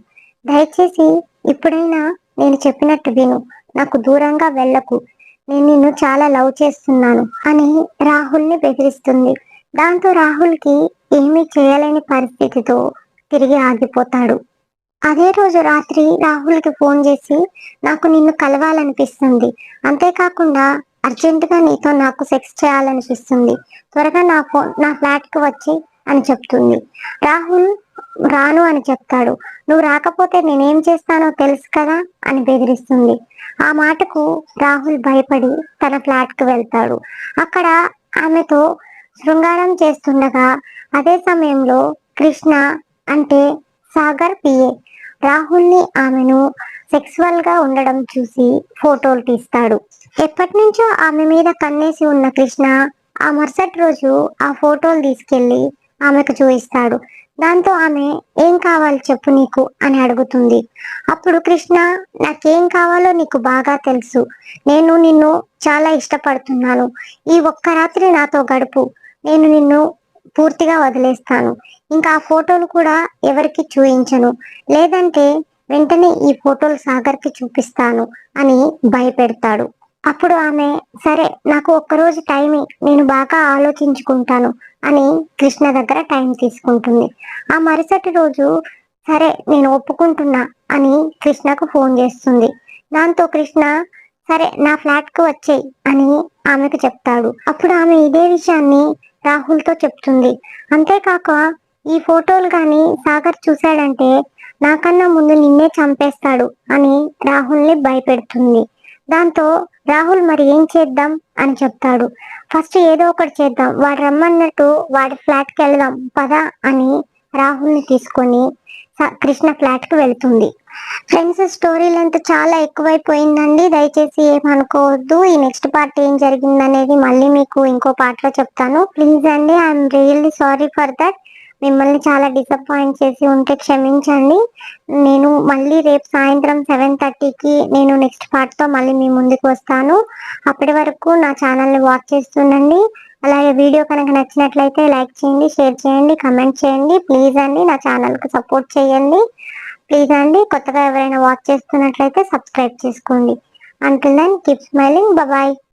దయచేసి ఇప్పుడైనా నేను చెప్పినట్టు విను. నాకు దూరంగా వెళ్ళకు. నేను నిన్ను చాలా లవ్ చేస్తున్నాను అని రాహుల్ని బెదిరిస్తుంది. దాంతో రాహుల్‌కి ఏమీ చేయలేని పరిస్థితితో తిరిగి ఆగిపోతాడు. అదే రోజు రాత్రి రాహుల్‌కి ఫోన్ చేసి నాకు నిన్ను కలవాలనిపిస్తుంది. అంతేకాకుండా అర్జెంటుగా నీతో నాకు సెక్స్ చేయాలనిపిస్తుంది. త్వరగా నా ఫ్లాట్‌కి వచ్చి అని చెప్తుంది. రాహుల్ రాను అని చెప్తాడు. నువ్వు రాకపోతే నేనేం చేస్తానో తెలుసు కదా అని బెదిరిస్తుంది. ఆ మాటకు రాహుల్ భయపడి తన ఫ్లాట్‌కి వెళ్తాడు. అక్కడ ఆమెతో శృంగారం చేస్తుండగా అదే సమయంలో కృష్ణ అంటే సాగర్ పిఏ రాహుల్‌ని ఆమెను సెక్సువల్ గా ఉండడం చూసి ఫోటోలు తీస్తాడు. ఎప్పటినుంచో ఆమె మీద కన్నేసి ఉన్న కృష్ణ ఆ మరుసటి రోజు ఆ ఫోటోలు తీసుకెళ్లి ఆమెకు చూయిస్తాడు. దాంతో ఆమె ఏం కావాలి చెప్పు నీకు అని అడుగుతుంది. అప్పుడు కృష్ణ నాకేం కావాలో నీకు బాగా తెలుసు. నేను నిన్ను చాలా ఇష్టపడుతున్నాను. ఈ ఒక్క రాత్రి నాతో గడుపు. నేను నిన్ను పూర్తిగా వదిలేస్తాను. ఇంకా ఆ ఫోటోలు కూడా ఎవరికి చూయించను. లేదంటే వెంటనే ఈ ఫోటోలు సాగర్‌కి చూపిస్తాను అని భయపెడతాడు. అప్పుడు ఆమె సరే నాకు ఒక్కరోజు టైం ఇయ్యి. నేను బాగా ఆలోచించుకుంటాను అని కృష్ణ దగ్గర టైం తీసుకుంటుంది. ఆ మరుసటి రోజు సరే నేను ఒప్పుకుంటున్నా అని కృష్ణకు ఫోన్ చేస్తుంది. దాంతో కృష్ణ సరే నా ఫ్లాట్‌కి వచ్చేయ్ అని ఆమెకు చెప్తాడు. అప్పుడు ఆమె ఇదే విషయాన్ని రాహుల్‌తో చెప్తుంది. అంతేకాక ఈ ఫోటోలు గాని సాగర్ చూశాడంటే నాకన్నా ముందు నిన్నే చంపేస్తాడు అని రాహుల్‌ని భయపెడుతుంది. దాంతో రాహుల్ మరి ఏం చేద్దాం అని చెప్తాడు. ఫస్ట్ ఏదో ఒకటి చేద్దాం. వాడు రమ్మన్నట్టు వాడి ఫ్లాట్‌కి వెళ్దాం పద అని రాహుల్‌ని తీసుకొని కృష్ణ ఫ్లాట్‌కి వెళ్తుంది. ఫ్రెండ్స్ స్టోరీ లెంత్ చాలా ఎక్కువైపోయిందండి. దయచేసి ఏమనుకోవద్దు. ఈ నెక్స్ట్ పార్ట్ ఏం జరిగిందనేది మళ్ళీ మీకు ఇంకో పార్ట్‌లో చెప్తాను. ప్లీజ్ అండి I'm really sorry for that. మిమ్మల్ని చాలా డిసప్పాయింట్ చేసి ఉంటే క్షమించండి. నేను మళ్ళీ రేపు సాయంత్రం 7:30కి నేను నెక్స్ట్ పార్ట్‌తో మళ్ళీ మీ ముందుకు వస్తాను. అప్పటి వరకు నా ఛానల్‌ని వాచ్ చేస్తుండండి. అలాగే వీడియో కనుక నచ్చినట్లయితే లైక్ చేయండి, షేర్ చేయండి, కామెంట్ చేయండి. ప్లీజ్ అండి నా ఛానల్‌కి సపోర్ట్ చేయండి. ప్లీజ్ అండి కొత్తగా ఎవరైనా వాచ్ చేస్తున్నట్లయితే సబ్స్క్రైబ్ చేసుకోండి. Until then keep smiling. Bye.